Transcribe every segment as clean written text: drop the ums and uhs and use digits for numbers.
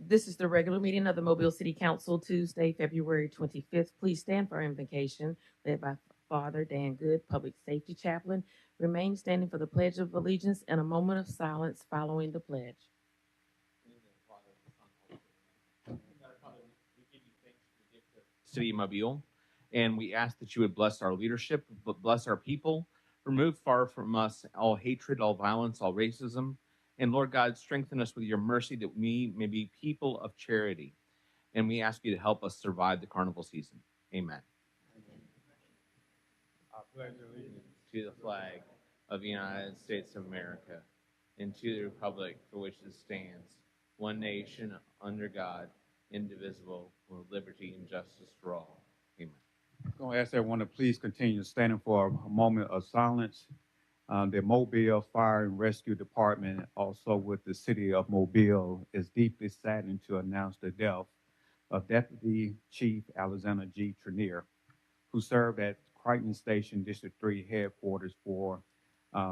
This is the regular meeting of the Mobile City Council, Tuesday, February 25th. Please stand for our invocation, led by Father Dan Good, Public Safety Chaplain. Remain standing for the Pledge of Allegiance and a moment of silence following the pledge. City of Mobile, and we ask that you would bless our leadership, but bless our people, remove far from us all hatred, all violence, all racism, and Lord God, strengthen us with your mercy that we may be people of charity. And we ask you to help us survive the carnival season. Amen. I pledge allegiance to the flag of the United States of America and to the republic for which it stands, one nation under God, indivisible, with liberty and justice for all. Amen. I'm going to ask everyone to please continue standing for a moment of silence. The Mobile Fire and Rescue Department, also with the City of Mobile, is deeply saddened to announce the death of Deputy Chief Alexander G. Trenier, who served at Crichton Station District 3 headquarters for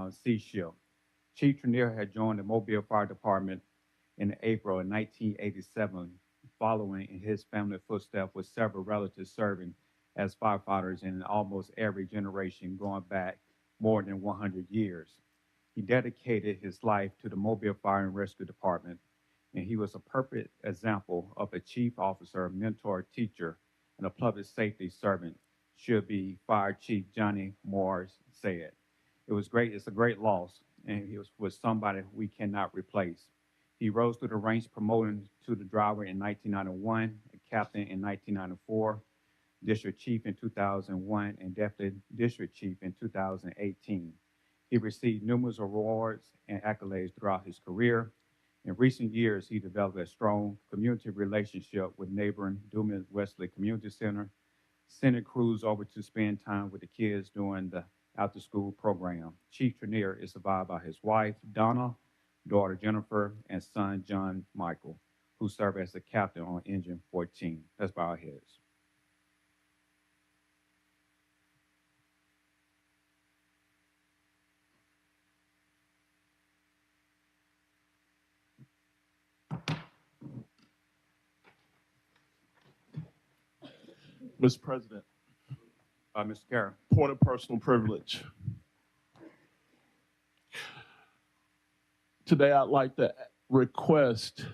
Sea Shield. Chief Trenier had joined the Mobile Fire Department in April of 1987, following in his family footsteps with several relatives serving as firefighters in almost every generation going back more than 100 years. He dedicated his life to the Mobile Fire and Rescue Department, and he was a perfect example of a chief officer, mentor, teacher, and a public safety servant, should be Fire Chief Johnny Morris said. It's a great loss, and he was somebody we cannot replace. He rose through the ranks, promoted to the driver in 1991, a captain in 1994, district chief in 2001, and deputy district chief in 2018. He received numerous awards and accolades throughout his career. In recent years, he developed a strong community relationship with neighboring Dumas Wesley Community Center, sending crews over to spend time with the kids during the after-school program. Chief Trenier is survived by his wife, Donna, daughter Jennifer, and son John Michael, who served as the captain on Engine 14. Let's bow our heads. Mr. President, Mr. Carroll. point of personal privilege. Today, I'd like to request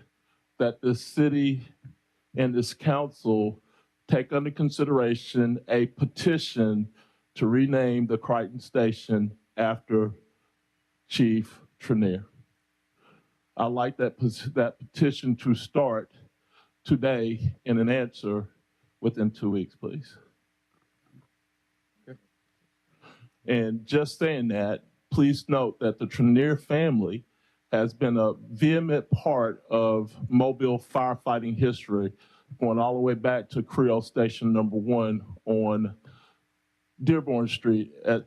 that the city and this council take under consideration a petition to rename the Crichton Station after Chief Trenier. I'd like that petition to start today and an answer within 2 weeks, please. Okay. And just saying that, please note that the Trenier family has been a vehement part of Mobile firefighting history, going all the way back to Creole Station number 1 on Dearborn Street at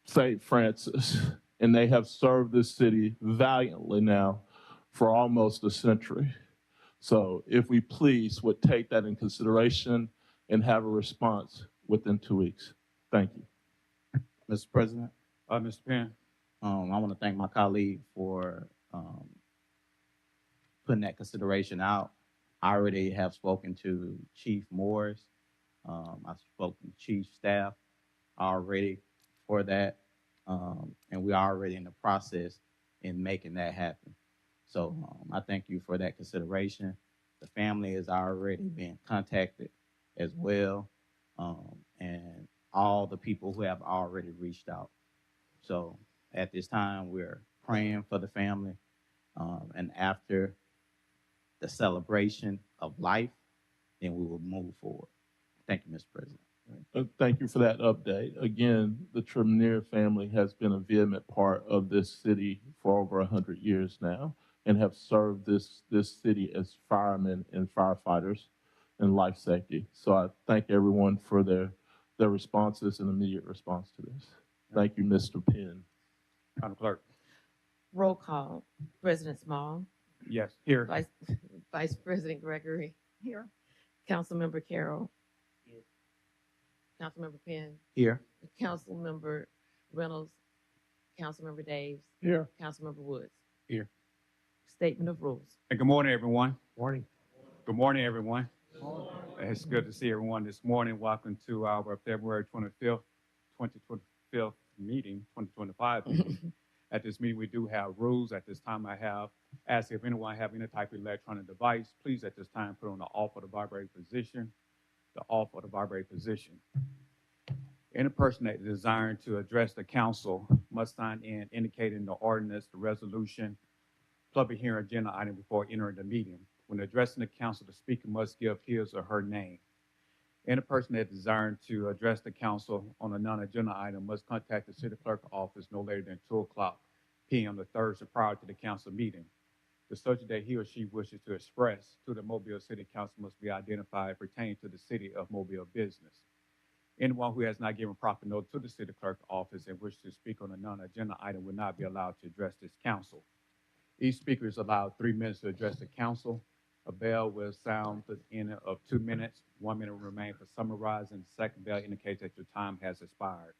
St. Francis. And they have served this city valiantly now for almost a century. So if we please would take that in consideration and have a response within 2 weeks. Thank you. Mr. President, Mr. Penn. I want to thank my colleague for putting that consideration out. I already have spoken to Chief Morris. I've spoken to Chief Staff already for that. And we're already in the process in making that happen. So I thank you for that consideration. The family has already been contacted as well, and all the people who have already reached out. So at this time, we're praying for the family, and after the celebration of life, then we will move forward. Thank you, Mr. President. Thank you for that update. Again, the Trenier family has been a vehement part of this city for over 100 years now and have served this city as firemen and firefighters and life safety. So I thank everyone for their responses and immediate response to this. Thank you, Mr. Penn. Madam Clerk. Roll call. President Small. Yes, here. Vice President Gregory. Here. Councilmember Carroll. Here. Councilmember Penn. Here. Councilmember Reynolds. Councilmember Daves. Here. Councilmember Woods. Here. Statement of rules. And good morning, everyone. Morning. Good morning, everyone. It's good to see everyone this morning. Welcome to our February 25th, 2025 meeting, 2025 meeting. At this meeting, we do have rules. At this time, I have asked if anyone have any type of electronic device, please at this time put on the off or the vibrate position, the off or the vibrate position. Any person that is desiring to address the council must sign in indicating the ordinance, the resolution, public hearing agenda item before entering the meeting. When addressing the council, the speaker must give his or her name. Any person that desiring to address the council on a non-agenda item must contact the city clerk office no later than 2:00 p.m. the Thursday prior to the council meeting. The subject that he or she wishes to express to the Mobile City Council must be identified pertaining to the city of Mobile business. Anyone who has not given proper notice to the city clerk office and wishes to speak on a non-agenda item will not be allowed to address this council. Each speaker is allowed 3 minutes to address the council. A bell will sound at the end of 2 minutes. 1 minute will remain for summarizing. The second bell indicates that your time has expired.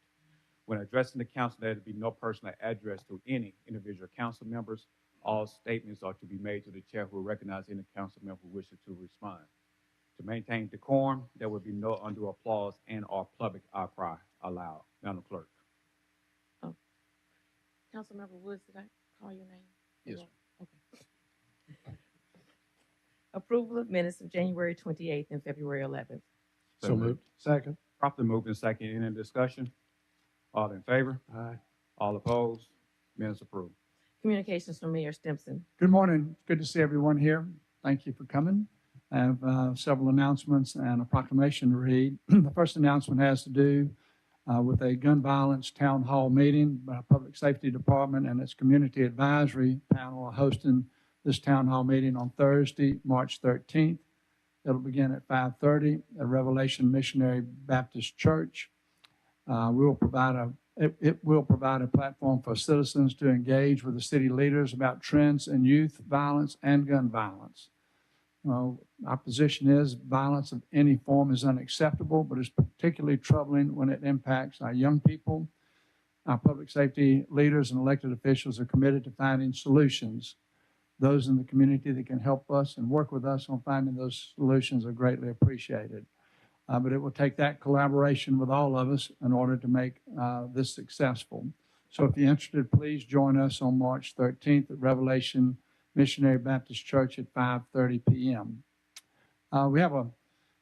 When addressing the council, there will be no personal address to any individual council members. All statements are to be made to the chair who will recognize any council member who wishes to respond. To maintain decorum, there will be no undue applause and or public outcry allowed. Madam Clerk. Councilmember Woods, did I call your name? Yes. Okay. Approval of minutes of January 28th and February 11th. So moved. Second. Properly moved and second. Any discussion? All in favor? Aye. All opposed? Minutes approved. Communications from Mayor Stimpson. Good morning. It's good to see everyone here. Thank you for coming. I have several announcements and a proclamation to read. The first announcement has to do with a gun violence town hall meeting by Public Safety Department and its community advisory panel hosting this town hall meeting on Thursday, March 13th. It'll begin at 5:30 at Revelation Missionary Baptist Church. It will provide a platform for citizens to engage with the city leaders about trends in youth violence and gun violence. Our position is violence of any form is unacceptable, but it's particularly troubling when it impacts our young people. Our public safety leaders and elected officials are committed to finding solutions. Those in the community that can help us and work with us on finding those solutions are greatly appreciated. But it will take that collaboration with all of us in order to make this successful. So if you're interested, please join us on March 13th at Revelation Missionary Baptist Church at 5:30 p.m. We have a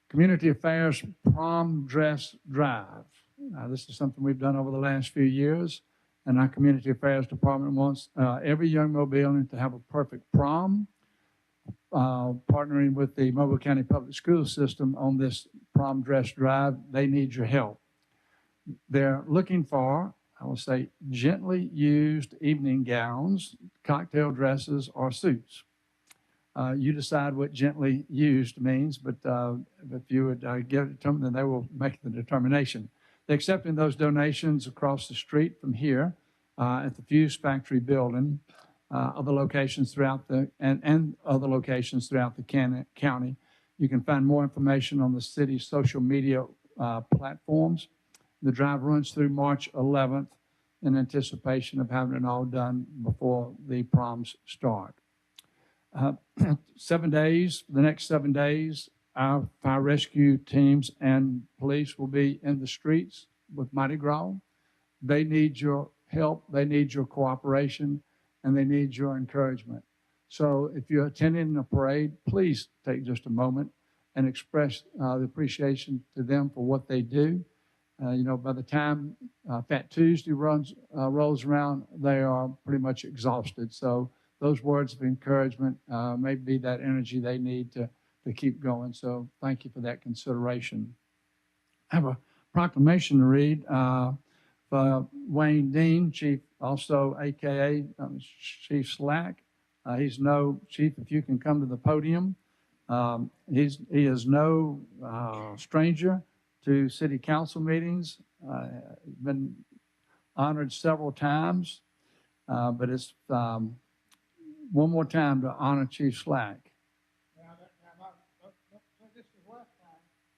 community affairs prom dress drive. This is something we've done over the last few years, and our community affairs department wants every young Mobilean to have a perfect prom. Partnering with the Mobile County Public School System on this prom dress drive, they need your help. They're looking for, I will say, gently used evening gowns, cocktail dresses, or suits. You decide what gently used means, but if you would give it to them, then they will make the determination. They're accepting those donations across the street from here at the Fuse Factory building, other locations throughout the and other locations throughout the county. You can find more information on the city's social media platforms. The drive runs through March 11th in anticipation of having it all done before the proms start. 7 days, the next 7 days, our fire rescue teams and police will be in the streets with Mardi Gras. They need your help, they need your cooperation, and they need your encouragement. So if you're attending a parade, please take just a moment and express the appreciation to them for what they do. By the time Fat Tuesday rolls around, they are pretty much exhausted. So those words of encouragement may be that energy they need to keep going. So thank you for that consideration. I have a proclamation to read for Wayne Dean, Chief, also AKA Chief Slack. He's no, Chief, if you can come to the podium. He is no stranger to city council meetings. Been honored several times, but it's one more time to honor Chief Slack.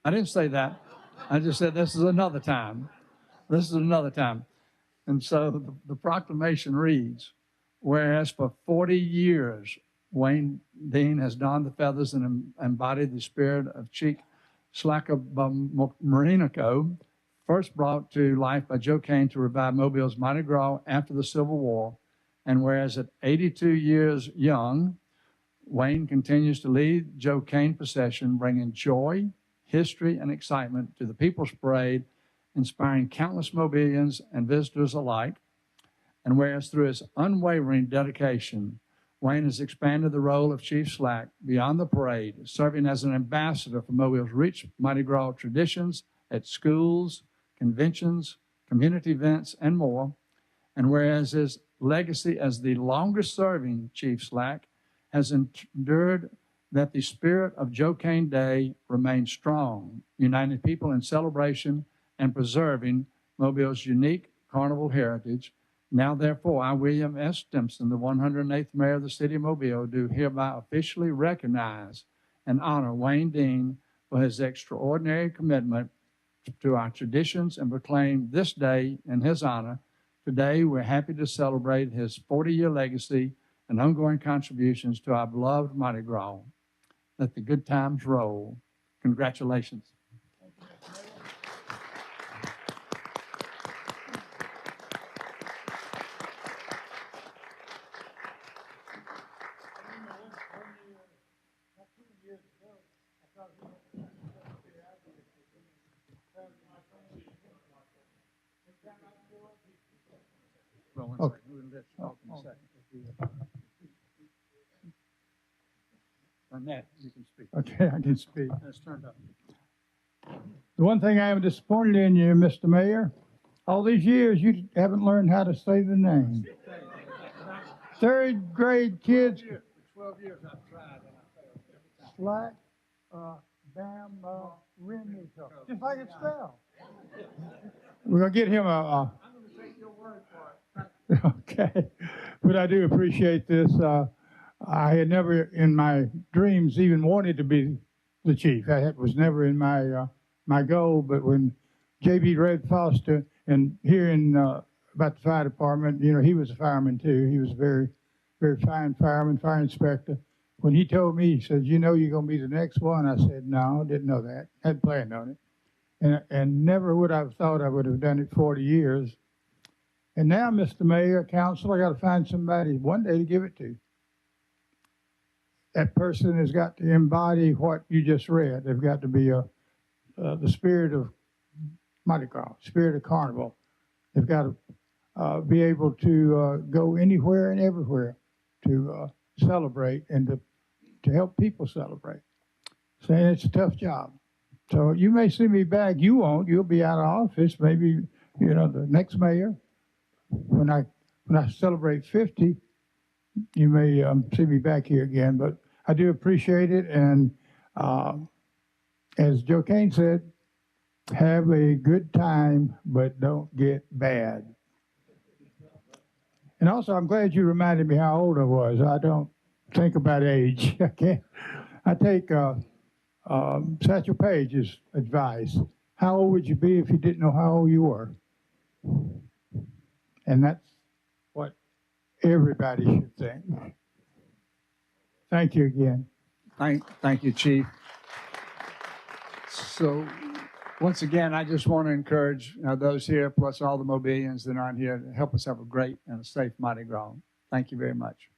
I didn't say that. I just said this is another time. This is another time. And so the proclamation reads, whereas for 40 years, Wayne Dean has donned the feathers and embodied the spirit of Chief Slackamarinico, first brought to life by Joe Cain to revive Mobile's Mardi Gras after the Civil War. And whereas at 82 years young, Wayne continues to lead Joe Cain procession, bringing joy, history, and excitement to the People's Parade, inspiring countless Mobilians and visitors alike. And whereas through his unwavering dedication, Wayne has expanded the role of Chief Slack beyond the parade, serving as an ambassador for Mobile's rich Mardi Gras traditions at schools, conventions, community events, and more. And whereas his legacy as the longest-serving Chief Slack has endured that the spirit of Joe Cain Day remains strong, uniting people in celebration and preserving Mobile's unique carnival heritage. Now, therefore, I, William S. Stimson, the 108th Mayor of the City of Mobile, do hereby officially recognize and honor Wayne Dean for his extraordinary commitment to our traditions and proclaim this day in his honor. Today, we're happy to celebrate his 40-year legacy and ongoing contributions to our beloved Mardi Gras. Let the good times roll. Congratulations. Okay. Annette, you can speak. Okay, I can speak. It's turned up. The one thing I am disappointed in you, Mr. Mayor, all these years you haven't learned how to say the name. Third grade kids. 12 years I've tried and I failed every time. Slack, Renito. Just like it's spelled. We're going to get him a I'm going to take your word for it. okay. But I do appreciate this. I had never in my dreams even wanted to be the chief. That was never in my my goal. But when J.B. Red Foster, and hearing about the fire department, you know, he was a fireman too. He was a very, very fine fireman, fire inspector. When he told me, he said, you know, you're going to be the next one. I said, no, didn't know that. Hadn't planned on it. And never would I have thought I would have done it 40 years. And now, Mr. Mayor, Council, I got to find somebody one day to give it to. That person has got to embody what you just read. They've got to be the spirit of Mardi Gras, spirit of Carnival. They've got to be able to go anywhere and everywhere to celebrate and to help people celebrate. Saying it's a tough job. So you may see me back. You won't. You'll be out of office. Maybe, you know, the next mayor. When I celebrate 50, you may see me back here again. But I do appreciate it. And as Joe Cain said, have a good time, but don't get bad. And also, I'm glad you reminded me how old I was. I don't think about age. I take Satchel Paige's advice. How old would you be if you didn't know how old you were? And that's what everybody should think. Thank you again. Thank you, Chief. So, once again, I just want to encourage those here, plus all the Mobilians that aren't here, to help us have a great and a safe Mardi Gras. Thank you very much.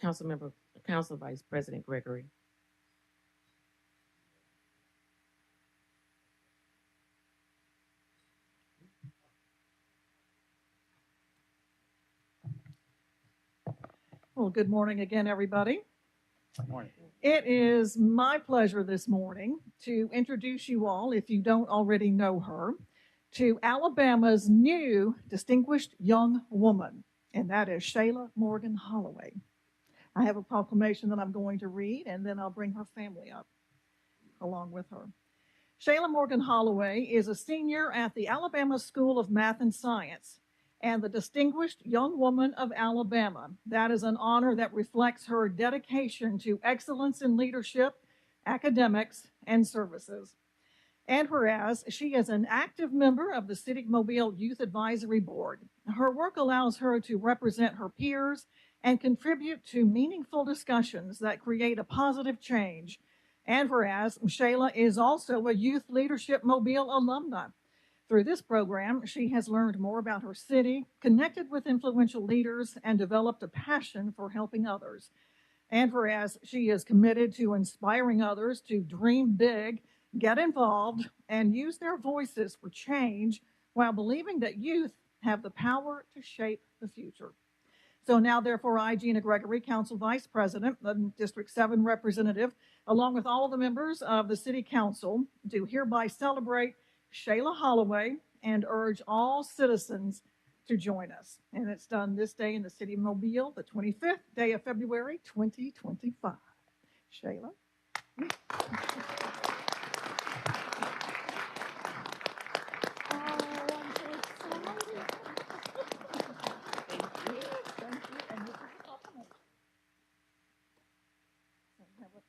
Council Vice President Gregory. Well, good morning again, everybody. Good morning. It is my pleasure this morning to introduce you all, if you don't already know her, to Alabama's new distinguished young woman, and that is Shayla Morgan Holloway. I have a proclamation that I'm going to read, and then I'll bring her family up along with her. Shayla Morgan Holloway is a senior at the Alabama School of Math and Science and the Distinguished Young Woman of Alabama. That is an honor that reflects her dedication to excellence in leadership, academics, and services. And whereas she is an active member of the City of Mobile Youth Advisory Board, her work allows her to represent her peers and contribute to meaningful discussions that create a positive change. And whereas Shayla is also a Youth Leadership Mobile alumna. Through this program, she has learned more about her city, connected with influential leaders, and developed a passion for helping others. And whereas she is committed to inspiring others to dream big, get involved, and use their voices for change while believing that youth have the power to shape the future. So now, therefore, I, Gina Gregory, Council Vice President, the District 7 representative, along with all the members of the City Council, do hereby celebrate Shayla Holloway and urge all citizens to join us. And it's done this day in the City of Mobile, the 25th day of February, 2025. Shayla.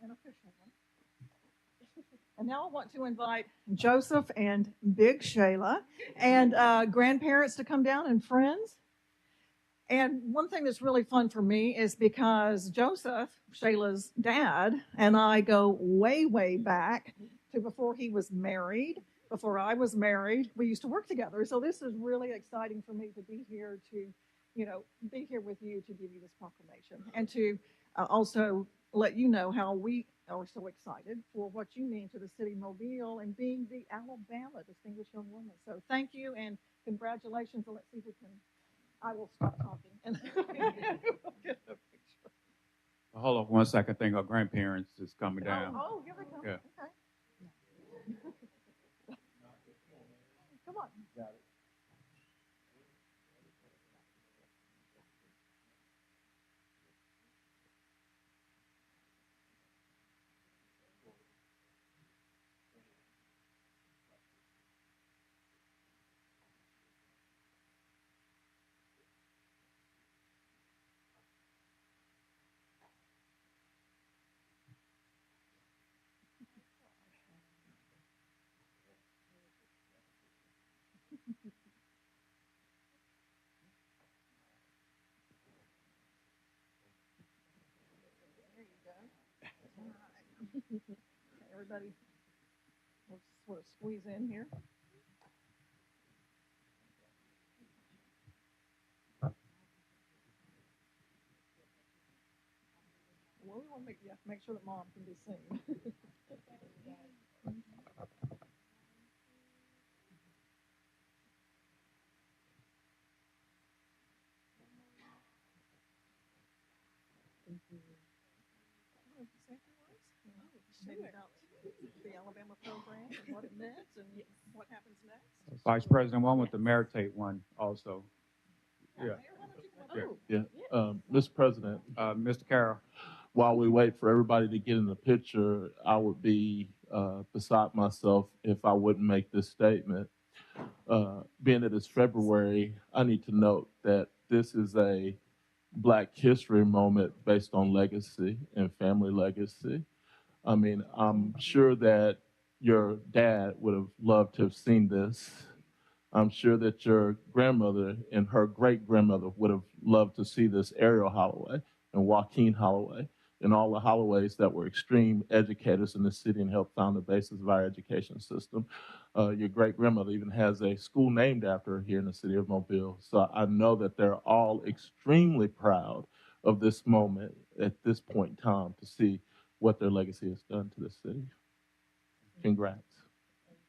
An official one. And now I want to invite Joseph and Big Shayla and grandparents to come down and friends. And one thing that's really fun for me is because Joseph, Shayla's dad, and I go way, way back to before he was married, before I was married. We used to work together. So this is really exciting for me to be here to, be here with you to give you this proclamation and to also let you know how we are so excited for what you mean to the City of Mobile and being the Alabama Distinguished Young Woman. So thank you and congratulations. And let's see if we can. I will stop talking and we'll get a picture. Hold on 1 second. I think our grandparents is coming down. Oh, here they come. Yeah. Okay. Come on. Got it. There you go. All right. Okay, everybody, we'll sort of squeeze in here. Well, we want to make sure that mom can be seen. Maybe about the Alabama program and what it meant and what happens next. Vice President, one with the Meritate one also. Yeah. Mayor, why don't you come up? Yeah. Yeah, Mr. President, Mr. Carroll. while we wait for everybody to get in the picture, I would be beside myself if I wouldn't make this statement. Being that it's February, I need to note that this is a Black History moment based on legacy and family legacy. I mean, I'm sure that your dad would have loved to have seen this. I'm sure that your grandmother and her great-grandmother would have loved to see this Ariel Holloway and Joaquin Holloway and all the Holloways that were extreme educators in the city and helped found the basis of our education system. Your great-grandmother even has a school named after her here in the city of Mobile. So I know that they're all extremely proud of this moment at this point in time to see what their legacy has done to the city. Congrats.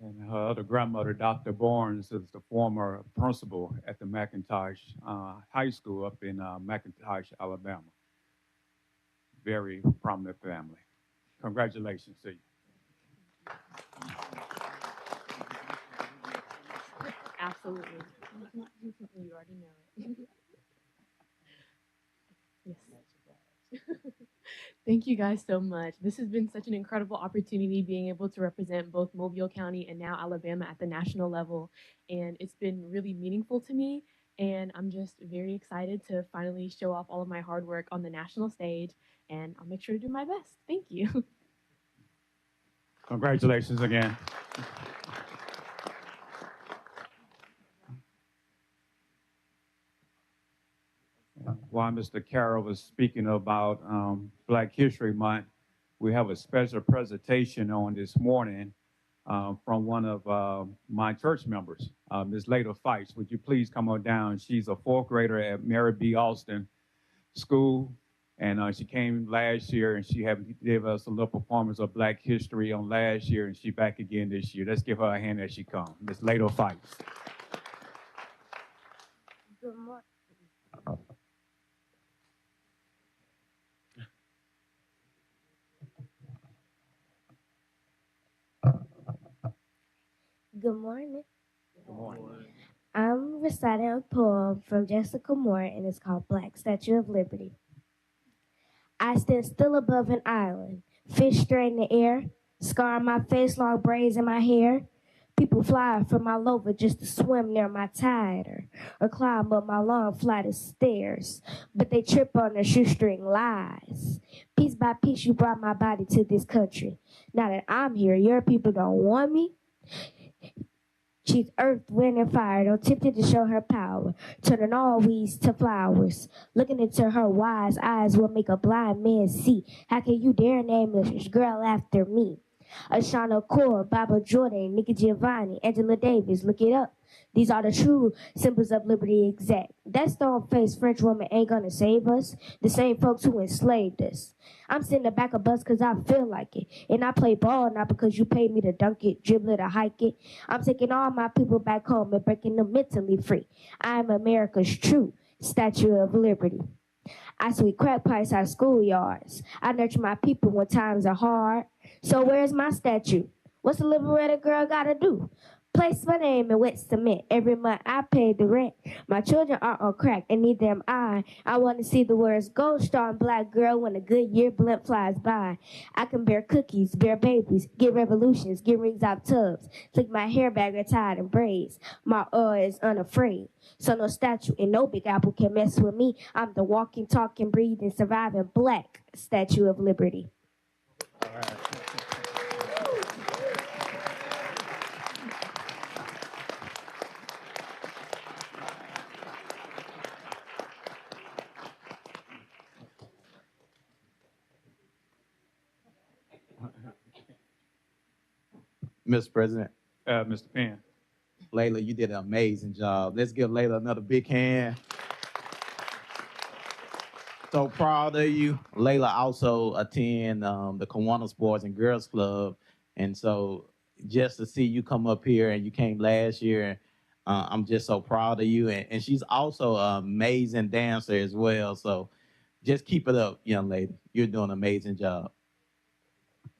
And her other grandmother, Dr. Barnes, is the former principal at the McIntosh High School up in McIntosh, Alabama. Very prominent family. Congratulations to you. Absolutely. You already know it. Yes. Thank you guys so much. This has been such an incredible opportunity being able to represent both Mobile County and now Alabama at the national level. And it's been really meaningful to me. And I'm just very excited to finally show off all of my hard work on the national stage. And I'll make sure to do my best. Thank you. Congratulations again. while Mr. Carroll was speaking about Black History Month, we have a special presentation on this morning from one of my church members, Ms. Lada Fights. Would you please come on down? She's a fourth grader at Mary B. Austin School, and she came last year, and she gave us a little performance of Black History on last year, and she's back again this year. Let's give her a hand as she comes. Ms. Lada Fights. Good morning. Good morning. Good morning. I'm reciting a poem from Jessica Moore, and it's called Black Statue of Liberty. I stand still above an island, fish straight in the air, scar on my face, long braids in my hair. People fly from all over just to swim near my tide or climb up my long flight of stairs, but they trip on their shoestring lies. Piece by piece, you brought my body to this country. Now that I'm here, your people don't want me. She's earth, wind, and fire, don't tempted to show her power, turning all weeds to flowers. Looking into her wise eyes will make a blind man see. How can you dare name this girl after me? Ashana Kaur, Baba Jordan, Nikki Giovanni, Angela Davis, look it up. These are the true symbols of liberty exact. That stone-faced French woman ain't gonna save us, the same folks who enslaved us. I'm sitting in the back of bus cause I feel like it, and I play ball not because you paid me to dunk it, dribble it, or hike it. I'm taking all my people back home and breaking them mentally free. I am America's true Statue of Liberty. I sweep crack pipes out of schoolyards. I nurture my people when times are hard. So where's my statue? What's the liberated girl gotta do? Place my name in wet cement. Every month I pay the rent. My children are on crack and neither am I. I want to see the words gold star and black girl when a good year blimp flies by. I can bear cookies, bear babies, get revolutions, get rings out tubs, slick my hair back or tied in braids. My is unafraid. So no statue and no big apple can mess with me. I'm the walking, talking, breathing, surviving black Statue of Liberty. All right. Mr. President, Mr. Penn. Layla, you did an amazing job. Let's give Layla another big hand. So proud of you. Layla also attend the Kiwanis Boys and Girls Club. And so just to see you come up here, and you came last year, I'm just so proud of you. And she's also an amazing dancer as well. So just keep it up, young lady. You're doing an amazing job.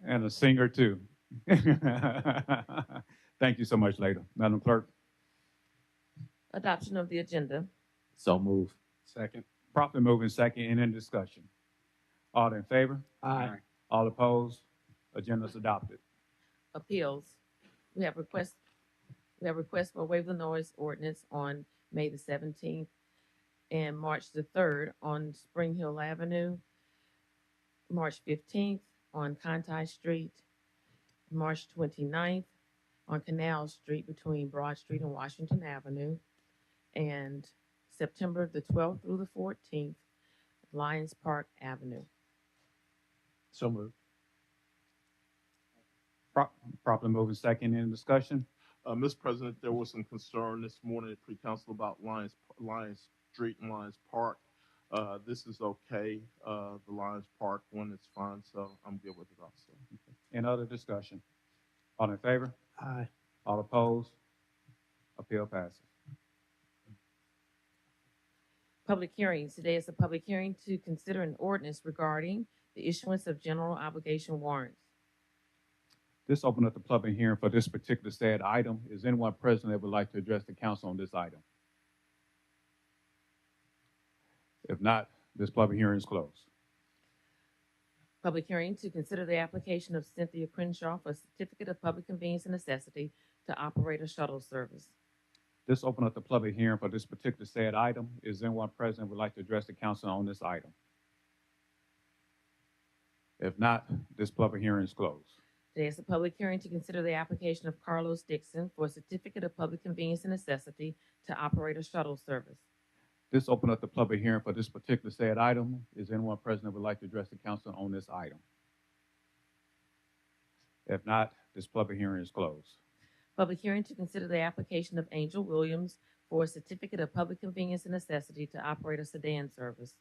And a singer too. Thank you so much, Lada. Madam Clerk. Adoption of the agenda. So move. Second. Properly moving second and in discussion. All in favor? Aye. All opposed? Agenda is adopted. Appeals. We have requests for waive the noise ordinance on May the 17th and March the 3rd on Spring Hill Avenue, March 15th on Conti Street, March 29th on Canal Street between Broad Street and Washington Avenue, and September the 12th through the 14th, Lions Park Avenue. So move. Properly moving second in discussion. Mr. President, there was some concern this morning at pre-council about Lions Street and Lions Park. This is okay. The Lions Park one is fine, so I'm good with it also. Any other discussion? All in favor? Aye. All opposed? Appeal passes. Public hearings. Today is a public hearing to consider an ordinance regarding the issuance of general obligation warrants. This opened up the public hearing for this particular said item. Is anyone present that would like to address the council on this item? If not, this public hearing is closed. Public hearing to consider the application of Cynthia Crenshaw for a certificate of public convenience and necessity to operate a shuttle service. This opened up the public hearing for this particular said item. Is anyone present that would like to address the council on this item? If not, this public hearing is closed. Today is a public hearing to consider the application of Carlos Dixon for a certificate of public convenience and necessity to operate a shuttle service. This open up the public hearing for this particular said item. Is anyone present that would like to address the council on this item? If not, this public hearing is closed. Public hearing to consider the application of Angel Williams for a certificate of public convenience and necessity to operate a sedan service.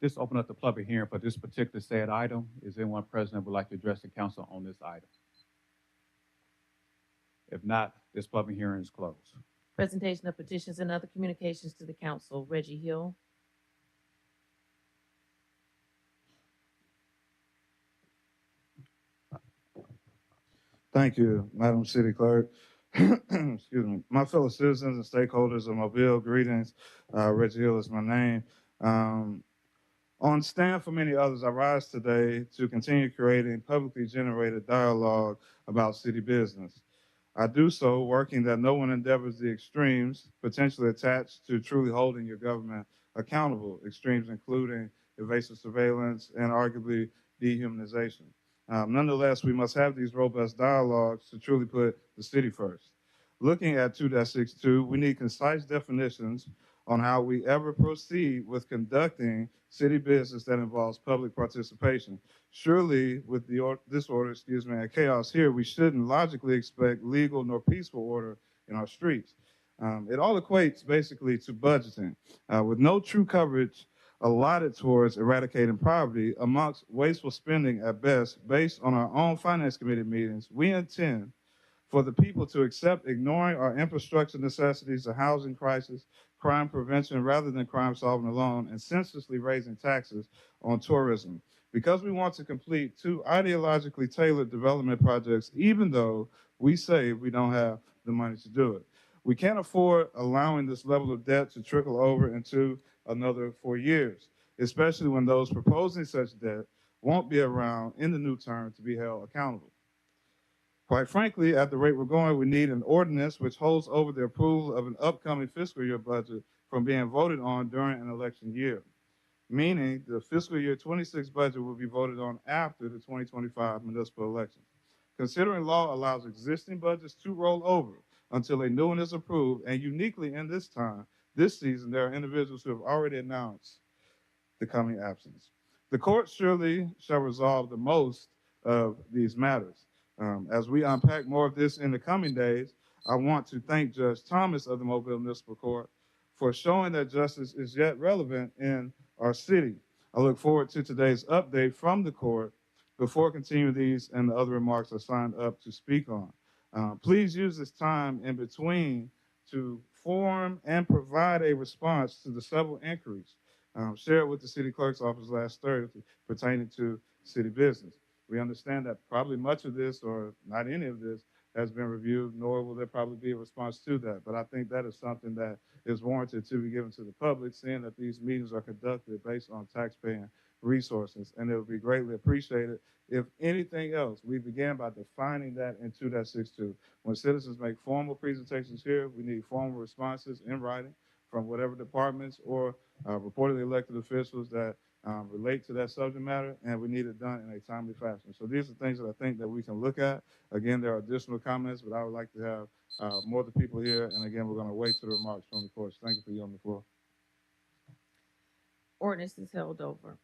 This open up the public hearing for this particular said item. Is anyone present that would like to address the council on this item? If not, this public hearing is closed. Presentation of petitions and other communications to the council. Reggie Hill. Thank you, Madam City Clerk. Excuse me. My fellow citizens and stakeholders of Mobile, greetings. Reggie Hill is my name. On stand for many others, I rise today to continue creating publicly generated dialogue about city business. I do so working that no one endeavors the extremes potentially attached to truly holding your government accountable, extremes including evasive surveillance and arguably dehumanization. Nonetheless, we must have these robust dialogues to truly put the city first. Looking at 2.62, we need concise definitions on how we ever proceed with conducting city business that involves public participation. Surely, with this order, and chaos here, we shouldn't logically expect legal nor peaceful order in our streets. It all equates basically to budgeting, with no true coverage allotted towards eradicating poverty amongst wasteful spending at best. Based on our own finance committee meetings, we intend for the people to accept ignoring our infrastructure necessities, the housing crisis, crime prevention rather than crime solving alone, and senselessly raising taxes on tourism. Because we want to complete two ideologically tailored development projects, even though we say we don't have the money to do it. We can't afford allowing this level of debt to trickle over into another 4 years, especially when those proposing such debt won't be around in the new term to be held accountable. Quite frankly, at the rate we're going, we need an ordinance which holds over the approval of an upcoming fiscal year budget from being voted on during an election year, meaning the fiscal year 26 budget will be voted on after the 2025 municipal elections. Considering law allows existing budgets to roll over until a new one is approved, and uniquely in this season, there are individuals who have already announced the coming absence. The court surely shall resolve the most of these matters. As we unpack more of this in the coming days, I want to thank Judge Thomas of the Mobile Municipal Court for showing that justice is yet relevant in our city. I look forward to today's update from the court before continuing these and the other remarks I signed up to speak on. Please use this time in between to form and provide a response to the several inquiries shared with the city clerk's office last Thursday pertaining to city business. We understand that probably much of this, or not any of this, has been reviewed, nor will there probably be a response to that. But I think that is something that is warranted to be given to the public, seeing that these meetings are conducted based on taxpaying resources. And it would be greatly appreciated if anything else, we began by defining that in 2.62. When citizens make formal presentations here, we need formal responses in writing from whatever departments or reportedly elected officials that relate to that subject matter, and we need it done in a timely fashion. So these are things that I think that we can look at. Again, there are additional comments, but I would like to have more of the people here. And again, we're going to wait to the remarks from the court. Thank you for you on the floor. Ordinance is held over.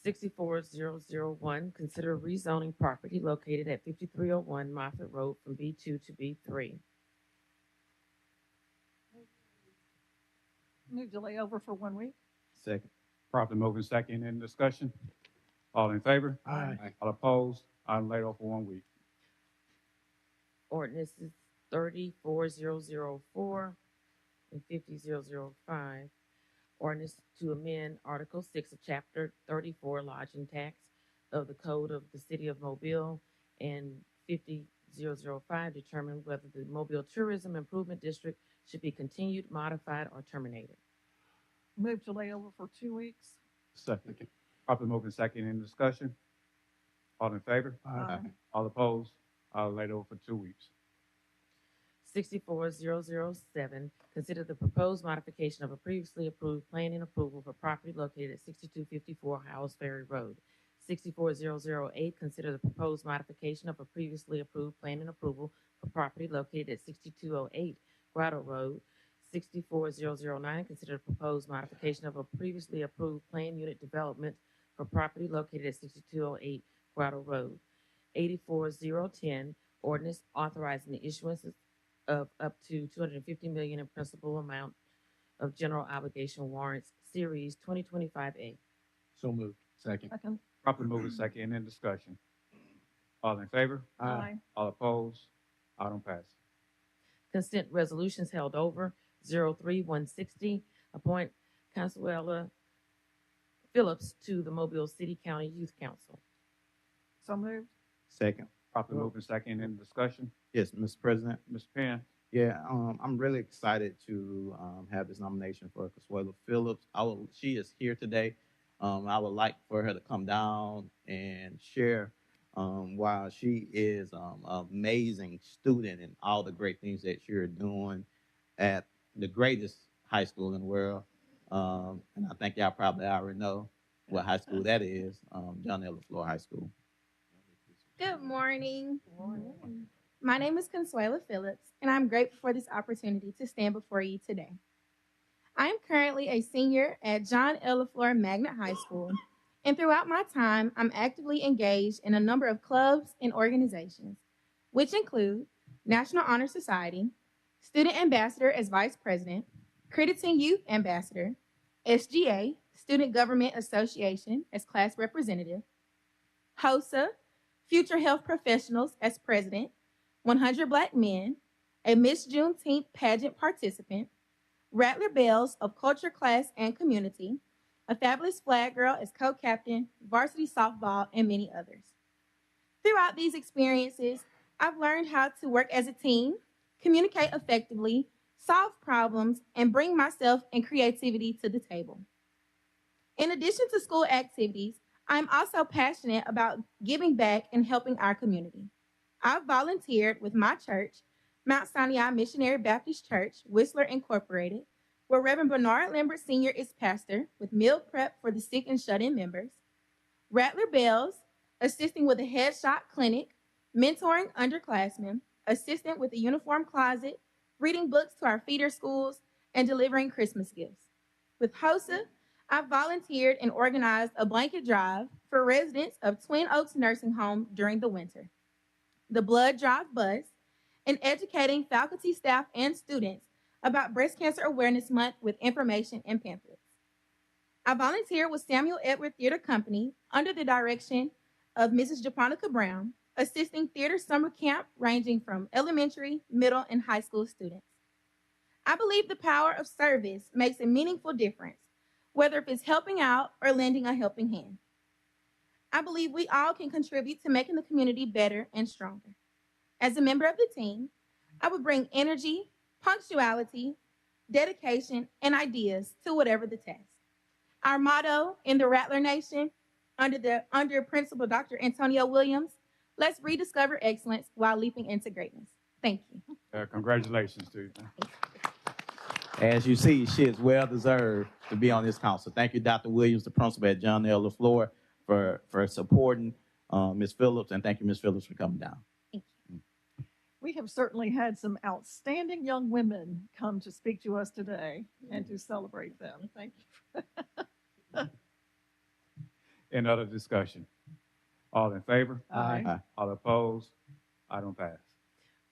64001, consider rezoning property located at 5301 Moffett Road from B2 to B3. Move delay over for 1 week. Second. Properly moving second in discussion. All in favor? Aye. All opposed? Item laid over for 1 week. Ordinance is 34004 and 50005. Ordinance to amend Article 6 of Chapter 34 Lodging Tax of the Code of the City of Mobile, and 50005 determine whether the Mobile Tourism Improvement District should be continued, modified, or terminated. Move delay over for 2 weeks. Second. Properly moving second in discussion. All in favor? Aye. All opposed? Item laid over for 2 weeks. 64007, consider the proposed modification of a previously approved planning approval for property located at 6254 Howells Ferry Road. 64008, consider the proposed modification of a previously approved planning approval for property located at 6208 Grotto Road. 64009, consider the proposed modification of a previously approved plan unit development for property located at 6208 Grotto Road. 84010, ordinance authorizing the issuance of up to $250 million in principal amount of general obligation warrants, Series 2025A. So moved. Second. Second. Properly moved and second. Any discussion? All in favor? Aye. All opposed? Item passes. Consent resolutions held over. 03160, appoint Consuela Phillips to the Mobile City County Youth Council. So moved. Second. Properly moved and second. Any discussion? Yes, Mr. President. Mr. Penn? Yeah, I'm really excited to have this nomination for Consuelo Phillips. She is here today. I would like for her to come down and share why she is an amazing student and all the great things that you're doing at the greatest high school in the world. And I think y'all probably already know what high school that is, John L. LaFleur High School. Good morning. My name is Consuela Phillips, and I'm grateful for this opportunity to stand before you today. I am currently a senior at John L. LaFleur Magnet High School, and throughout my time, I'm actively engaged in a number of clubs and organizations, which include National Honor Society, Student Ambassador as Vice President, Creditine Youth Ambassador, SGA, Student Government Association as Class Representative, HOSA, Future Health Professionals as President, 100 Black Men, a Miss Juneteenth pageant participant, Rattler Bells of Culture, Class, and Community, a Fabulous Flag Girl as co-captain, varsity softball, and many others. Throughout these experiences, I've learned how to work as a team, communicate effectively, solve problems, and bring myself and creativity to the table. In addition to school activities, I'm also passionate about giving back and helping our community. I've volunteered with my church, Mount Sinai Missionary Baptist Church, Whistler Incorporated, where Reverend Bernard Lambert Sr. is pastor, with meal prep for the sick and shut-in members. Rattler Bells, assisting with a headshot clinic, mentoring underclassmen, assistant with the uniform closet, reading books to our feeder schools, and delivering Christmas gifts. With HOSA, I volunteered and organized a blanket drive for residents of Twin Oaks Nursing Home during the winter, the Blood Drive Bus, and educating faculty, staff, and students about Breast Cancer Awareness Month with information and pamphlets. I volunteered with Samuel Edward Theater Company under the direction of Mrs. Japonica Brown, assisting theater summer camp ranging from elementary, middle, and high school students. I believe the power of service makes a meaningful difference, whether if it's helping out or lending a helping hand. I believe we all can contribute to making the community better and stronger. As a member of the team, I would bring energy, punctuality, dedication, and ideas to whatever the task. Our motto in the Rattler Nation, under Principal Dr. Antonio Williams, let's rediscover excellence while leaping into greatness. Thank you. Congratulations to you. As you see, she is well deserved to be on this council. Thank you, Dr. Williams, the principal at John L. LaFleur, for supporting Ms. Phillips, and thank you, Ms. Phillips, for coming down. We have certainly had some outstanding young women come to speak to us today and to celebrate them. Thank you. Any other discussion? All in favor? Aye. All opposed? Item pass.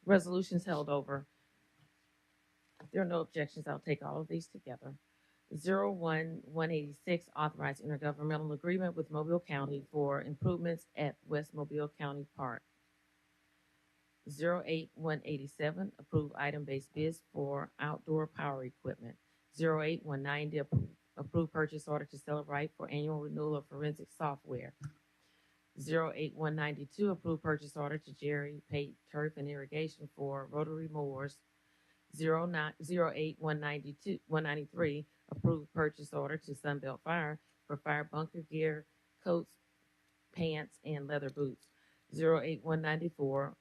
Resolutions held over. If there are no objections, I'll take all of these together. 01186, authorized intergovernmental agreement with Mobile County for improvements at West Mobile County Park. 08187, approve item-based bids for outdoor power equipment. 08190, approve purchase order to Celebrite for annual renewal of forensic software. 08192, approve purchase order to Jerry Pate Turf and Irrigation for rotary mowers. 193, approve purchase order to Sunbelt Fire for fire bunker gear, coats, pants, and leather boots. 08194,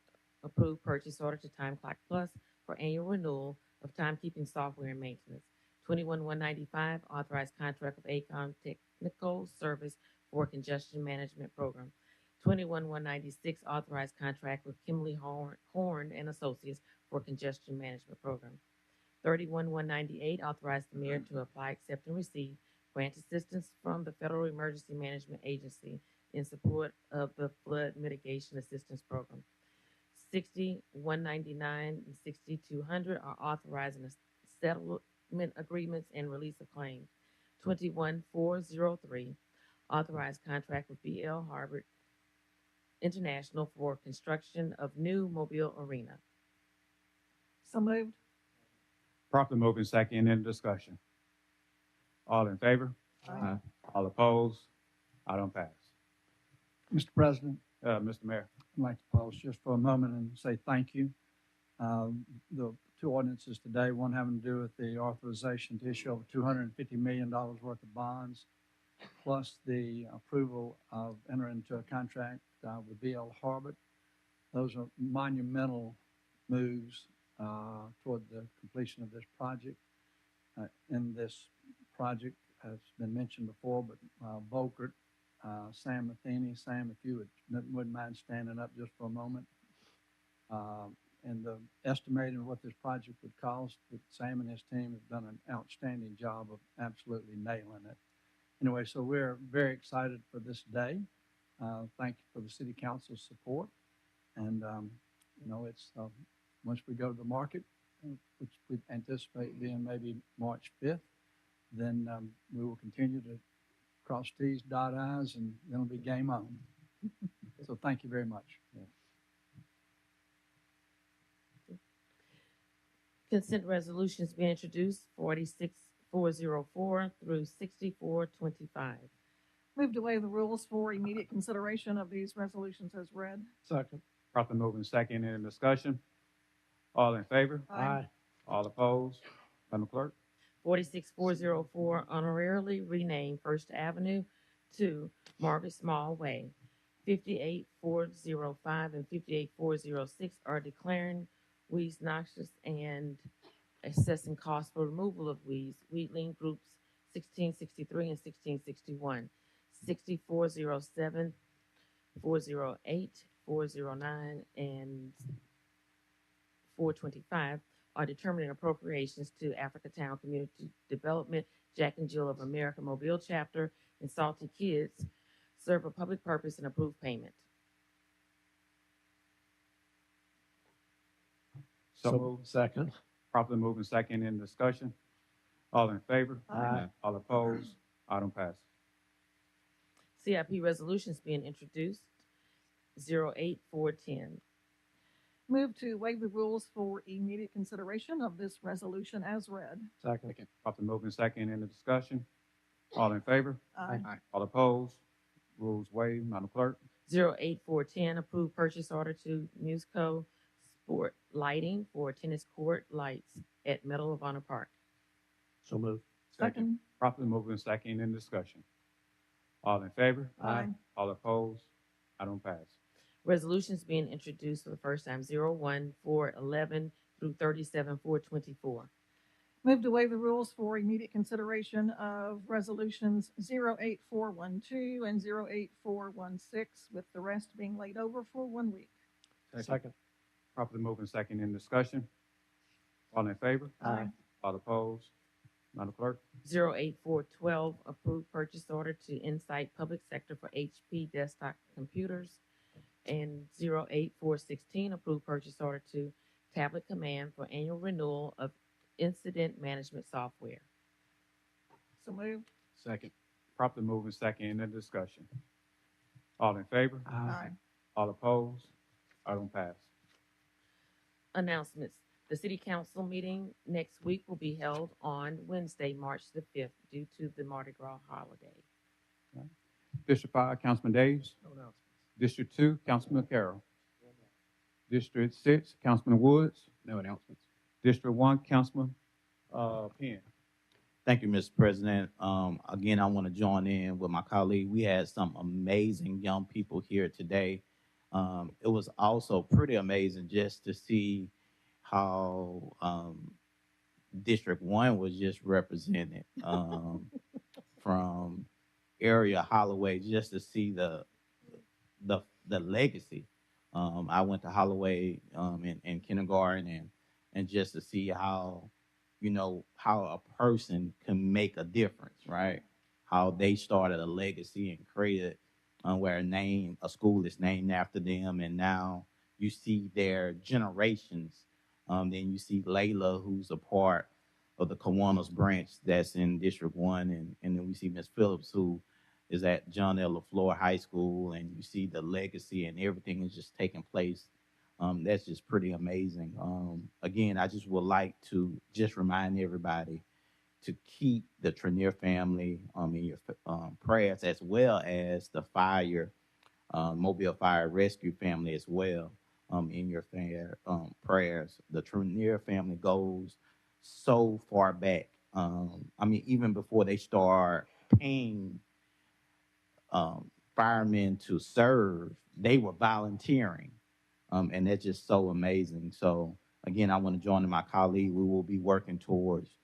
approve purchase order to Time Clock Plus for annual renewal of timekeeping software and maintenance. 21195, authorized contract with ACOM Technical Service for congestion management program. 21196, authorized contract with Kimberly Horn and Associates for congestion management program. 31-198, authorize the mayor to apply, accept, and receive grant assistance from the Federal Emergency Management Agency in support of the Flood Mitigation Assistance Program. 60-199 and 6200 are authorizing the settlement agreements and release of claims. 21-403, authorized contract with BL Harbor International for construction of new Mobile Arena. So moved. Properly moving second in discussion. All in favor? Aye. All opposed? Item pass. Mr. President, Mr. Mayor. I'd like to pause just for a moment and say thank you. The two ordinances today, one having to do with the authorization to issue over $250 million worth of bonds, plus the approval of entering into a contract with BL Harbor. Those are monumental moves toward the completion of this project. In this project, has been mentioned before, but Volkert, Sam Matheny. Sam, if you wouldn't mind standing up just for a moment. And the estimating what this project would cost, that Sam and his team have done an outstanding job of absolutely nailing it. Anyway, so we're very excited for this day. Thank you for the city council's support. And, it's once we go to the market, which we anticipate being maybe March 5th, then we will continue to cross T's, dot I's, and then it'll be game on. So thank you very much. Consent resolutions being introduced, 46404 through 6425. Move to waive the rules for immediate consideration of these resolutions as read. Second. Properly moving second in discussion. All in favor? Aye. All opposed? Madam Clerk. 46404, honorarily renamed First Avenue to Margaret Small Way. 58405 and 58406 are declaring weeds noxious and assessing costs for removal of weeds. Weedling groups 1663 and 1661. 6407, 408, 409, and 425 are determining appropriations to Africatown Community Development, Jack and Jill of America Mobile Chapter, and Salty Kids serve a public purpose and approve payment. So moved. Second. Properly moving second in discussion. All in favor? Aye. All opposed? Item pass. CIP resolutions being introduced, 08410. Move to waive the rules for immediate consideration of this resolution as read. Second. Properly moving second in the discussion. All in favor? Aye. All opposed? Rules waived. Madam Clerk. 08410, approved purchase order to Musco Sport Lighting for tennis court lights at Medal of Honor Park. So moved. Second. Properly moving second in discussion. All in favor? Aye. All opposed? Item pass. Resolutions being introduced for the first time, 01411 through 37424. Move to waive the rules for immediate consideration of resolutions 08412 and 08416, with the rest being laid over for 1 week. Second. Properly moving second in discussion. All in favor? Aye. All opposed? Madam Clerk. 08412, approved purchase order to Insight Public Sector for HP desktop computers. And 08416, approved purchase order to Tablet Command for annual renewal of incident management software. So moved. Second. Properly moving second in the discussion. All in favor? Aye. All opposed? Item pass. Announcements. The City Council meeting next week will be held on Wednesday, March the 5th, due to the Mardi Gras holiday. District 5, Councilman Davis. No announcements. District 2, Councilman Carroll. District 6, Councilman Woods. No announcements. District 1, Councilman Penn. Thank you, Mr. President. Again, I want to join in with my colleague. We had some amazing young people here today. It was also pretty amazing just to see how District 1 was just represented from area Holloway, just to see the legacy. I went to Holloway in kindergarten, and just to see how you know, how a person can make a difference, right? How they started a legacy and created where a school is named after them, and now you see their generations. Then you see Layla, who's a part of the Kiwanis branch that's in District 1, and then we see Miss Phillips, who is at John L. LaFleur High School, and you see the legacy and everything is just taking place. That's just pretty amazing. Again, I just would like to just remind everybody to keep the Trenier family in your prayers, as well as the Mobile Fire Rescue family as well in your prayers. The Trenier family goes so far back. I mean, even before they start paying firemen to serve, they were volunteering. And that's just so amazing. So again, I want to join my colleague. We will be working towards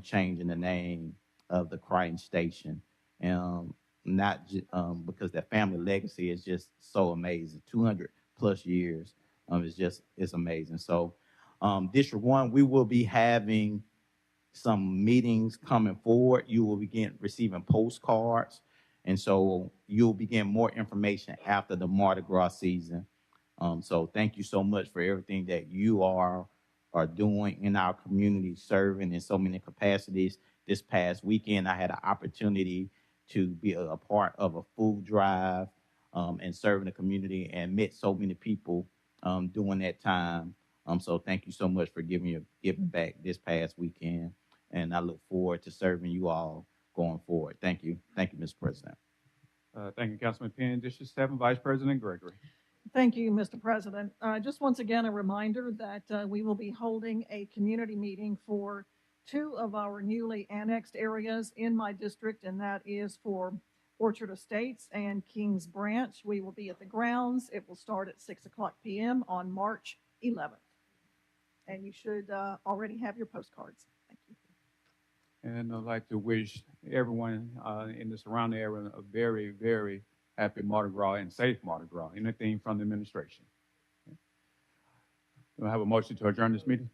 changing the name of the Crichton Station, not because that family legacy is just so amazing. 200 plus years it's amazing. So District 1, we will be having some meetings coming forward. You will begin receiving postcards, and so you'll begin more information after the Mardi Gras season. So thank you so much for everything that you are doing in our community, serving in so many capacities. This past weekend, I had an opportunity to be a part of a food drive and serving the community, and met so many people during that time. So thank you so much for giving back this past weekend, and I look forward to serving you all going forward. Thank you. Thank you, Mr. President. Thank you, Councilman Penn. District 7, Vice President Gregory. Thank you, Mr. President. Just once again, a reminder that we will be holding a community meeting for 2 of our newly annexed areas in my district, and that is for Orchard Estates and Kings Branch. We will be at the grounds. It will start at 6:00 p.m. on March 11th. And you should already have your postcards. Thank you. And I'd like to wish everyone in the surrounding area a very, very happy Mardi Gras and safe Mardi Gras. Anything from the administration? Do I have a motion to adjourn this meeting?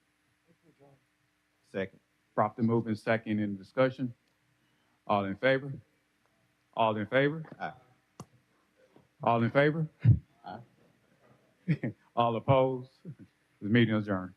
Second. Properly moved and second in discussion. All in favor? All in favor? Aye. All in favor? Aye. All opposed? The meeting adjourned.